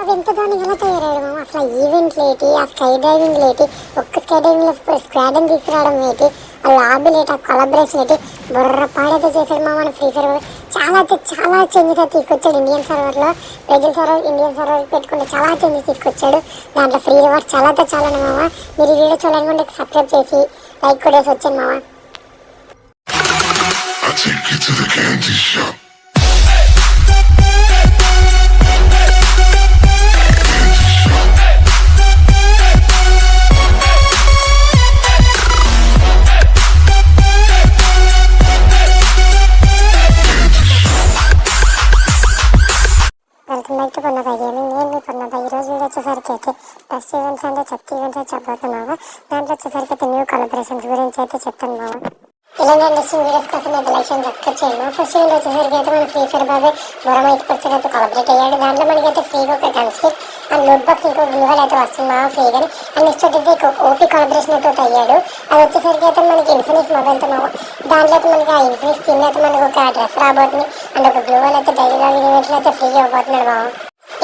ఎంతతో ఎలా తయారయ్యాడు మామ. అసలు ఈవెంట్ లేటి, ఆ స్కై డ్రైవింగ్ లేటి, ఒక్క స్కై డ్రైవింగ్ లో స్క్వాడన్ తీసుకురావడం ఏంటి, ఆ లాబీ లేటి, ఆ కొలాబరేషన్ ఏంటి, బుర్ర పాడైతే చేశాడు మామ. ఫ్రీ ఫైర్ చాలా అయితే చాలా చేంజెస్ అయితే తీసుకొచ్చాడు ఇండియన్ సర్వర్ లో. బ్రెజిల్ సర్వర్ ఇండియన్ సర్వర్ పెట్టుకుంటే చాలా చేంజెస్ తీసుకొచ్చాడు. దాంట్లో ఫ్రీ రివార్డ్స్ చాలా అయితే చాలా మామ. మీరు ఈ వీడియో చూడాలనుకుంటే సబ్స్క్రైబ్ చేసి లైక్ కూడా వేసి వచ్చాను మామ. I take you to the candy shop. Welcome back to Ponnapai gaming. నేను మీ పొన్నపై. ఈరోజు వీడియో వచ్చేసరికి అయితే బెస్ట్ ఈవెంట్స్ అంటే చెత్త ఈవెంట్స్ అయితే చెప్పబోతున్నావా. దాంట్లో వచ్చేసరికి అయితే న్యూ కొలాబరేషన్స్ గురించి అయితే చెప్తాను మావా. ఇలాంటి ఇంట్రెస్టింగ్ వీడియోస్ కోసం అయితే లైక్ చేయండి, సబ్స్క్రైబ్ చేయండి. ఫస్ట్ ఈవెంట్ వచ్చేసరికి అయితే మన ఫ్రీ ఫైర్ బాబాయ్ బొరమ ఎక్స్పర్ట్స్ అయితే కొలాబరేట్ అయ్యాడు. దాంట్లో మనకైతే ఫ్రీగా ఒక gun skin and loot box ఇంకో గ్లూవల్ అయితే వస్తుంది మావా ఫ్రీగాని. అండ్ నెక్స్ట్ వచ్చేసి ఓపీ కొలాబరేషన్ అయితే అయ్యాడు. అది వచ్చేసరికి అయితే మనకి ఇన్ఫినిక్స్ మొబైల్తో మావా. దాంట్లో అయితే మనకి ఆ ఇన్ఫినిక్స్ టీమ్ అయితే మనకు ఒక డ్రెస్ రాబోతుంది అండ్ ఒక గ్లూవల్ అయితే డైలీ లాగిన్ ఈవెంట్లో అయితే ఫ్రీగా ఇవ్వబోతున్నాడు మావా.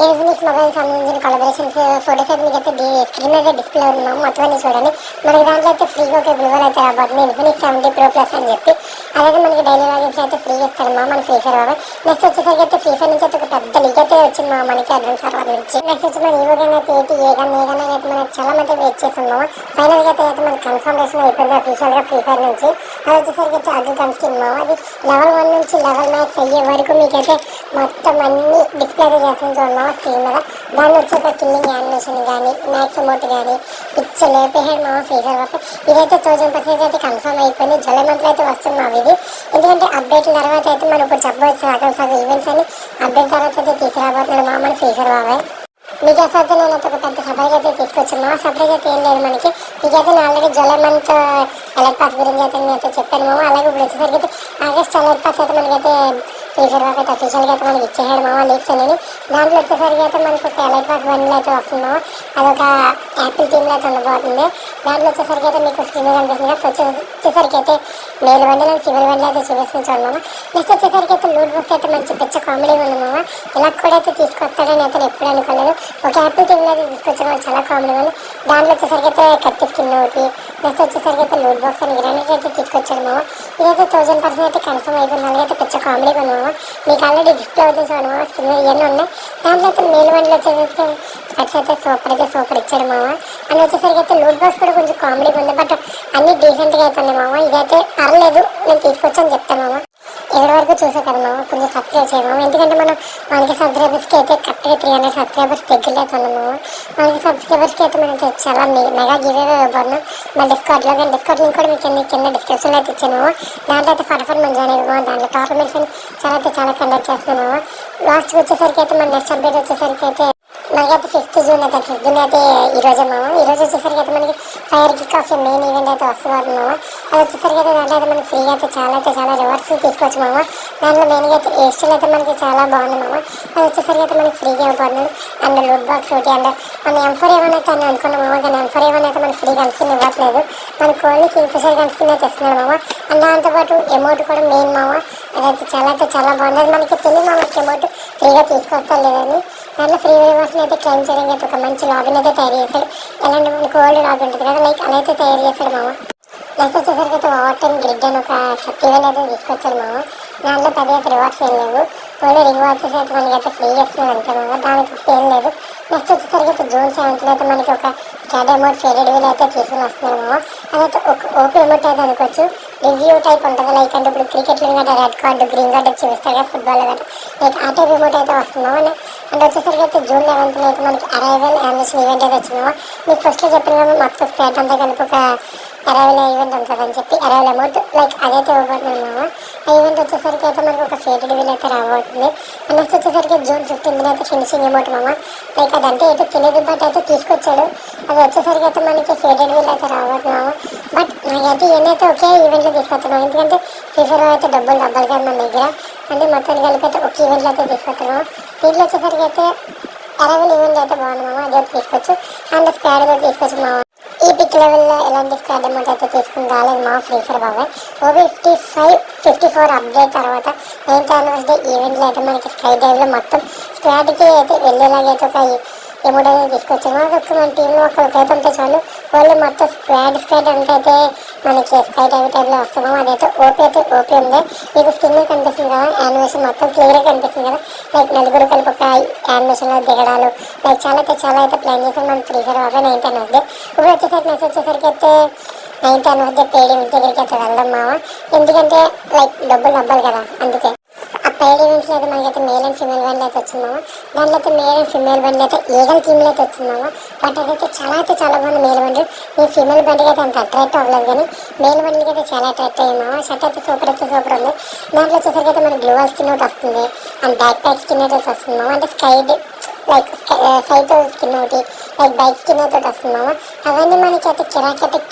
ఇన్ఫినిక్స్ మొబైల్ సంబంధించిన కొలాబరేషన్స్ ఫోటోస్ అయితే మీకు అయితే స్క్రీన్ అయితే డిస్ప్లే ఉంది మామ. మొత్తం అన్ని చూడండి. మనకి దాంట్లో అయితే ఫ్రీగా ఒక గ్లూవల్ అయితే రాబోతుంది ఇన్ఫినిక్స్ 70 Pro Plus అని చెప్పి. అలాగే మనకి డైలీ లాగిన్స్ అయితే ఫ్రీ ఇస్తారు మా మన ఫ్రీ ఫైర్ బాబాయ్. నెక్స్ట్ వచ్చేసరికి అయితే ఫ్రీ ఫైర్ నుంచి అయితే ఒక పెద్ద లీక్ అయితే వచ్చింది మా మనకి అడ్వాన్స్ సర్వర్ నుంచి. నెక్స్ట్ వచ్చి మన ఈవో గన్ అయితే ఏంటి ఏగన్ అయితే మనకి చాలా మంది వెయిట్ చేస్తున్నాము. ఫైనల్ గా అయితే మనకి కన్ఫర్మేషన్ అయిపోయింది అఫీషియల్ గా ఫ్రీ ఫైర్ నుంచి. అది వచ్చేసరికి అయితే అగ్గు గన్ స్కిన్ మామ. అది లెవెల్ 1 నుంచి లెవెల్ మ్యాక్స్ అయ్యే వరకు మీకైతే మొత్తం అన్ని డిస్ప్లే అయితే చేస్తుంది చూడమా స్క్రీన్ మీద. దాన్ని వచ్చేక కిల్లింగ్ యానిమేషన్ కానీ మ్యాక్స్ అమౌంట్ కానీ పిచ్చ లేపేహాడు మా ఫ్రీ ఫైర్ బాబాయ్. ఇదైతే 1000% అయితే కన్ఫర్మ్ అయిపోయింది. జూలై మంత్లో అయితే వస్తుంది మా ఇది. ఎందుకంటే అప్డేట్ల తర్వాత అయితే మనం ఇప్పుడు చెప్పవచ్చు సగం ఈవెంట్స్ అని అప్డేట్ తర్వాత అయితే తీసుకురాబోతున్నాడు మా మన ఫ్రీ ఫైర్ బాబాయ్. మీకు అయితే నేను ఒక పెద్ద సర్ప్రైజ్ అయితే తీసుకొచ్చాను. మా సర్ప్రైజ్ అయితే ఏం లేదు మనకి. మీకైతే నేను already July month alert pass గురించి అయితే నేనైతే చెప్పాను మామ. అలాగే ఇప్పుడు వచ్చేసరికి అయితే ఆగస్ట్ అలర్ట్ పాస్ అయితే మనకైతే ఫ్రీ ఫైర్ బాబాయ్ అయితే అఫీషియల్గా అయితే మనకి ఇచ్చేసాడు మామ లీక్స్ అని. దాంట్లో వచ్చేసరికి అయితే మనకు ఒక అలర్ట్ పాస్ 1 అయితే వస్తుంది మామ. అదొక యాపిల్ టీమ్లో అయితే ఉండబోతుంది. దాంట్లో వచ్చేసరికి అయితే మీకు స్క్రీన్ కనిపిస్తుంది కదా. వచ్చేసరికి అయితే మేల్ బండిలో సివిల్ బండి అయితే చూపిస్తుంది చూడండి మామ. నెక్స్ట్ వచ్చేసరికి అయితే లూట్ బాక్స్ అయితే మంచి పిచ్చ కామెడీ ఉంది మామ. ఇలా కూడా అయితే తీసుకొస్తాడని అయితే ఎప్పుడు అనుకోలేదు. ఒక యాపిల్ టీమ్లో అయితే తీసుకొచ్చిన చాలా కామెడీ ఉంది. దాంట్లో వచ్చేసరికి అయితే కత్తి స్కిన్ ఒకటి, నెక్స్ట్ వచ్చేసరికి అయితే లూట్ బాక్స్ అని గ్రానైట్ అయితే తీసుకొచ్చాడు మామ. ఇదైతే 1000% అయితే కన్ఫర్మ్ అయిపోయింది. అలాగైతే పిచ్చ కామెడీగా ఉంది మామ. మీకు ఆల్రెడీ డిస్ప్లే అవుతుంది చూడండి మామ. స్కిన్ ఇవన్నీ ఉన్నాయి. దాంట్లో అయితే మేల్ బండిలో వచ్చేసరికి స్పెట్స్ అయితే సూపర్ ఇచ్చాడు మామ. అని వచ్చేసరికి అయితే లూట్ బాక్స్ కూడా కొంచెం కామెడీగా ఉంది. బట్ అన్ని డీసెంట్గా అయితే ఉన్నాయి మామ. ఇదైతే పర్లేదు, నేను తీసుకొచ్చాను చెప్తాను మామ. ఎవరి వరకు చూసే కదా మామ, కొంచెం సబ్స్క్రైబ్ చేయము. ఎందుకంటే మనం మనకి సబ్స్క్రైబర్స్కి అయితే కరెక్ట్గా 300 సబ్స్క్రైబర్స్ దగ్గరలో అవుతున్నాం మామ. మనకి సబ్స్క్రైబర్స్కి అయితే మనం చాలా మెగా గివ్ అవే ఇవ్వబోతున్నాం మన డిస్కౌంట్లో. కానీ డిస్కౌంట్ లింక్ కూడా మీకు కింద డిస్క్రిప్షన్లో అయితే ఇచ్చాను మామ. దాంట్లో అయితే ఫటాఫట్ మనం జాయిన్ అయ్యాము. దాంట్లో టోర్నమెంట్స్ అని చాలా కండక్ట్ చేస్తున్నాం మామ. లాస్ట్కి వచ్చేసరికి అయితే మన నెక్స్ట్ అప్డేట్ వచ్చేసరికి అయితే మనకైతే 5th జూన్ అయితే ఈరోజే మామ. ఈరోజు వచ్చేసరికి అయితే మనకి fire kick of main event అయితే వస్తుంది మామ. అది వచ్చేసరికి అయితే దాంట్లో అయితే మనకి ఫ్రీగా అయితే చాలా రివార్డ్స్ తీసుకోవచ్చు మామ. దాంట్లో మెయిన్గా అయితే ఏస్టల్ అయితే మనకి చాలా బాగుంది మామ. అది వచ్చేసరికి అయితే మనకి ఫ్రీగా ఇవ్వబోతున్నాడు. అండ్ లూట్ బాక్స్ ఒకటి అండ్ మన M4 ఏమైనా అని అనుకున్నాం మామ. కానీ M4 ఏమైనా అయితే మనకి ఫ్రీ గన్ స్కిన్ ఇవ్వట్లేదు. మనకి ఓన్లీ కింగ్ఫిషర్ గన్ స్కిన్ అయితే ఇస్తున్నాడు మామ. అండ్ దాంతోపాటు ఎమౌంట్ కూడా మెయిన్ మామ. అదైతే చాలా బాగుంది. అది మనకి తెలియదు మామ ఎమౌంట్ ఫ్రీగా తీసుకొస్తా లేదని. దాంట్లో ఫ్రీ రివార్డ్స్ని అయితే క్లైమ్ చేయడానికి అయితే ఒక మంచి లాగిన్ అయితే తయారు చేశాడు. ఎలాంటి మనకి ఓల్డ్ లాగ్ ఉంటుంది కదా, లైక్ అలా అయితే తయారు చేశాడు మామ. నెక్స్ట్ వచ్చేసరికి అయితే ఓవర్ టైం గ్రిడ్ అని ఒక ఈవెంట్ అయితే తీసుకొచ్చాడు మామ. దాంట్లో పెద్ద రివార్డ్స్ ఏం లేవు. ఓన్లీ రివార్డ్స్ అయితే మనకైతే ఫ్రీ చేస్తున్నాడు అంతే మామ. దానికి ఏం లేదు. నెక్స్ట్ వచ్చేసరికి అయితే జూన్ 7th అయితే మనకి ఒక క్యాడ్ అమౌంట్ ఫేడెడ్ వీల్ అయితే తీసుకుని వస్తున్నాడు మామ. అదైతే ఒక ఓపీ అమౌంట్ అయితే అనుకోవచ్చు. రివ్యూ టైప్ ఉంటుంది. లైక్ అంటే ఇప్పుడు క్రికెట్లో గట్రా రెడ్ కార్డు గ్రీన్ కార్డు చూపిస్తారు కదా ఫుట్బాల్ గట్రా, లైక్ ఆ టైప్ అమౌంట్ అయితే వస్తున్నాం. అండ్ వచ్చేసరికి అయితే జూన్ 11th అయితే మనకి అరైవల్ యానిమేషన్ ఈవెంట్ అయితే వచ్చిందామా. మీకు ఫస్ట్లో చెప్పిన మొత్తం స్క్వాడ్ అంతా కలిపి ఒక అరైవల్ ఈవెంట్ ఉంటుందని చెప్పి అరైవల్ అమౌంట్ లైక్ అదైతే ఇవ్వబోతున్నాం మామ. ఆ ఈవెంట్ వచ్చేసరికి అయితే మనకు ఒక ఫేడెడ్ వీల్ అయితే రాబోతుంది. నెక్స్ట్ వచ్చేసరికి జూన్ 15th అయితే ఫినిషింగ్ అమౌంట్ మామ. లైక్ అదంటే అయితే తెలియదు బట్ అయితే తీసుకొచ్చాడు. అది వచ్చేసరికి అయితే మనకి ఫేడెడ్ వీల్ అయితే రాబోతున్నాము. బట్ నాకైతే ఏమైతే ఒకే ఈవెంట్లో తీసుకొస్తున్నాం. ఎందుకంటే ఫ్రీ ఫైర్ అయితే డబ్బులు కదా మన దగ్గర. అంటే మొత్తాన్ని కలిపి అయితే ఒక ఈవెంట్లో అయితే తీసుకొస్తున్నాము. దీంట్లో వచ్చేసరికి అయితే అరైవల్ ఈవెంట్ అయితే బాగుంది మామ. అది తీసుకొచ్చు అండ్ స్క్వాడ్ కూడా తీసుకొచ్చు మామ. ఈ పిక్ లెవెల్లో ఎలాంటి స్క్వాడ్ అమౌంట్ అయితే తీసుకుని రాలేదు మా ఫ్రీ ఫైర్ బాబాయ్. ఓబీ 54 అప్డేట్ తర్వాత 9th యానివర్సరీ ఈవెంట్లో అయితే మనకి స్కై డైవ్లో మొత్తం స్క్వాడ్కి అయితే వెళ్ళేలాగైతే ఒక అమౌంట్ అయితే తీసుకొచ్చాము. అదొక మన టీంలో ఒకరికైతే ఉంటే చాలు వాళ్ళు మొత్తం స్క్వాడ్ అంతా అయితే మనకి స్కై డైవ్ టైంలో వస్తున్నాము. అదైతే ఓపీ ఉంది. మీకు స్కిన్ కనిపిస్తుంది కదా, యానిమేషన్ మొత్తం క్లియర్గా కనిపిస్తుంది కదా. లైక్ నలుగురు కలిపి ఒక యానిమేషన్లో దిగడాలు లైక్ చాలా అయితే ప్లాన్ చేసాం మనం ఫ్రీ ఫైర్ బాబాయ్ 9th యానివర్సరీ. ఇప్పుడు వచ్చేసరికి అయితే 9th యానివర్సరీ పెయిడ్ ఈవెంట్ దగ్గరికి అయితే వెళ్దాం మామ. ఎందుకంటే లైక్ డబ్బులు కదా, అందుకే ఆ పెయిడ్ ఈవెంట్స్లో అయితే మనకైతే మేల్ అండ్ ఫీమేల్ బండ్లు అయితే వచ్చిందామా. దాంట్లో అయితే మేల్ అండ్ ఫీమేల్ బండ్లు అయితే ఈగల్ టీంలో అయితే వచ్చిందామా. బట్ అదైతే చాలా బాగుంది మేల్ బండ్లు. నేను ఫీమేల్ బండికి అయితే అంత అట్రాక్ట్ అవ్వలేదు, కానీ మేల్ బండ్లకి అయితే చాలా అట్రాక్ట్ అయ్యిందామా. షర్ట్ అయితే సూపర్ ఉంది. దాంట్లో వచ్చేసరికి అయితే మనకి గ్లోవల్ స్కిన్ ఒకటి వస్తుంది అండ్ బ్యాక్ ప్యాక్ స్కిన్ అయితే వస్తుందామా. అంటే లైక్ సైతో స్కిన్ ఒకటి లైక్ బైక్ స్కిన్ అయితే వస్తుందామా. అవన్నీ మనకైతే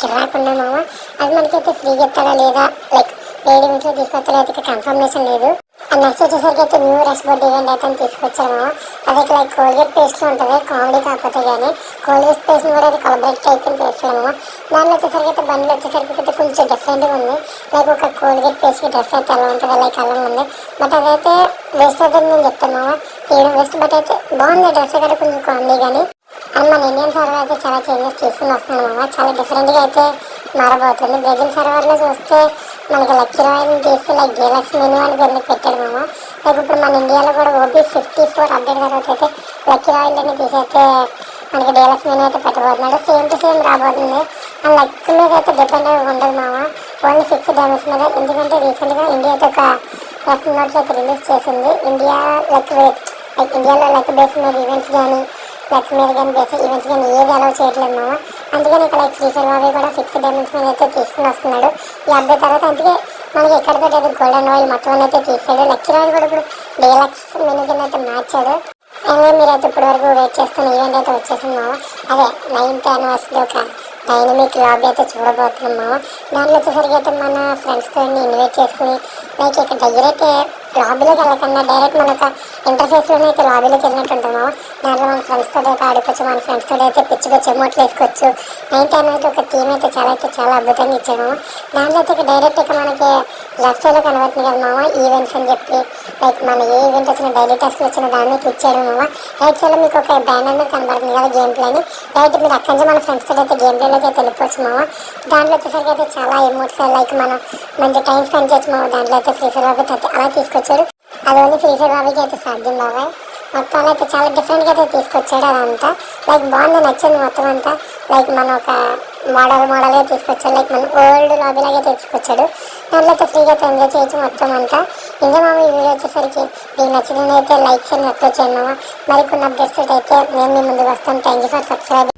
కిరాక్ ఉన్నామామా. అది మనకైతే ఫ్రీగా ఇస్తారా లేదా లైక్ పెయిడ్ ఈవెంట్లో తీసుకొస్తారా అయితే కన్ఫర్మేషన్ లేదు. అండ్ నెక్స్ట్ వచ్చేసరికి అయితే న్యూ రష్ బోర్డ్ ఈవెంట్ అయితే తీసుకొచ్చాము. అది లైక్ కోల్గేట్ పేస్ట్లో ఉంటుంది, కామెడీ కాకపోతే కానీ కోల్గేట్ పేస్ట్ని కూడా అయితే కొలబరేట్ అయితే చేస్తాము. దానిలో వచ్చేసరికి అయితే బండ్లు వచ్చేసరికి అయితే కొంచెం డిఫరెంట్గా ఉంది. లైక్ ఒక కోల్గేట్ పేస్ట్కి డ్రెస్ అయితే ఎలా ఉంటుంది లైక్ అలా ఉంది. బట్ అదైతే వేస్ట్ అవుతుంది నేను చెప్తున్నాము, తీయడం వేస్ట్. బట్ అయితే బాగుంది డ్రెస్ కూడా కొంచెం కామెడీ. కానీ అండ్ మన ఇండియన్ సర్వర్ అయితే చాలా చేంజెస్ తీసుకుని వస్తున్నాము. చాలా డిఫరెంట్గా అయితే మారబోతుంది. బ్రెజిల్ సర్వర్లో చూస్తే మనకి లక్కీ రాయల్ని తీసి లైక్ డీలక్స్ మెనూ అని పేరు పెట్టాడు మామ. లైక్ ఇప్పుడు మన ఇండియాలో కూడా ఓబీ 54 అప్డేట్ తర్వాత అయితే లక్కీ రాయల్ అని తీసైతే మనకి డీలక్స్ మెనూ అయితే పెట్టబోతున్నాడు. సేమ్ టు సేమ్ రాబోతుంది. అండ్ లక్ మీద అయితే డిపెండ్ అయి ఉండదు మామ, ఓన్లీ 6 డ్యామేజ్ మీద. ఎందుకంటే రీసెంట్గా ఇండియాతో ఒక లక్ నోట్స్ అయితే రిలీజ్ చేసింది. ఇండియాలో లక్ బేస్ మీద ఈవెంట్స్ కానీ లక్ మీద కానీ బేస్ ఈవెంట్స్ కానీ ఏది అలౌ చేయట్లేదు మామ. అందుకని ఇక్కడ లైక్ ఫ్రీ ఫైర్ బాబాయ్ కూడా 6 డ్యామేజ్ మీద అయితే తీసుకుని వస్తున్నాడు ఈ అప్డేట్ తర్వాత. అందుకే మనకి ఎక్కడితో అయితే గోల్డెన్ ఆయిల్ మొత్తం అయితే తీసాడు. లక్కీ రాయల్ కూడా ఇప్పుడు డీలక్స్ మెనూ కింద అయితే మార్చాడు. అలాగే మీరైతే ఇప్పటి వరకు వెయిట్ చేస్తున్న ఈవెంట్ అయితే వచ్చేసింది మామ. అదే 9th యానివర్సరీ ఒక డైనమిక్ లాబీ అయితే చూడబోతున్నాం మామ. దాంట్లో వచ్చేసరికి అయితే మన ఫ్రెండ్స్తో ఇన్వైట్ చేసుకుని లైక్ ఇక్కడ డైరెక్ట్ లాబీలోకి వెళ్ళకుండా డైరెక్ట్ మన ఒక ఇంటర్ఫేస్లోనే అయితే లాబీలోకి వెళ్ళినట్టు ఉంటాం మామ. దాంట్లో మన ఫ్రెండ్స్తో అయితే ఆడుకోవచ్చు, మన ఫ్రెండ్స్తో అయితే పిచ్చి ఎమోట్లు వేసుకోవచ్చు. 9th యానివర్సరీ ఒక థీమ్ అయితే చాలా అద్భుతంగా ఇచ్చాడు మామ. దాంట్లో అయితే డైరెక్ట్ ఇక మనకి లెఫ్ట్ సైడ్లో కనబడుతుంది కదా మామ ఈవెంట్స్ అని చెప్పి. లైక్ మన ఏ ఈవెంట్ వచ్చిన డైలీ టాస్క్ వచ్చిన దాన్ని క్లిక్ చేయడం మామ. రైట్ సైడ్లో మీకు ఒక బ్యానర్ మీద కనబడుతుంది కదా గేమ్ ప్లే అని. రైట్ మీరు అక్కడి నుంచి మన ఫ్రెండ్స్తో అయితే గేమ్ ప్లేలోకి అయితే వెళ్ళిపోవచ్చు మామ. దాంట్లో వచ్చేసరికి అయితే చాలా ఎమోట్స్ లైక్ మనం మంచి టైం స్పెండ్ చేయొచ్చు మామ. దాంట్లో అయితే ఫ్రీ ఫైర్ బాబాయ్ అయితే అలా తీసుకొచ్చాడు. అది ఓన్లీ ఫ్రీ ఫైర్ బాబాయ్కి అయితే సాధ్యం బాబాయ్. మొత్తం అయితే చాలా డిఫరెంట్గా అయితే తీసుకొచ్చాడు. అదంతా లైక్ బాగుంది, నచ్చింది మొత్తం అంతా. లైక్ మన ఒక మోడల్గా తీసుకొచ్చాడు. లైక్ మన ఓల్డ్ లాబీలాగే తీసుకొచ్చాడు. దాంట్లో అయితే ఫ్రీగా అయితే ఎంజాయ్ చేయొచ్చు మొత్తం అంతా. ఇంకా మామ ఈ వీడియో వచ్చేసరికి మీకు నచ్చింది అయితే లైక్స్ అని అప్లోడ్ చేయండి మామ. మరికొన్ని అప్డేట్స్ అయితే నేను మీ ముందుకు వస్తాను. Thank you for subscribe.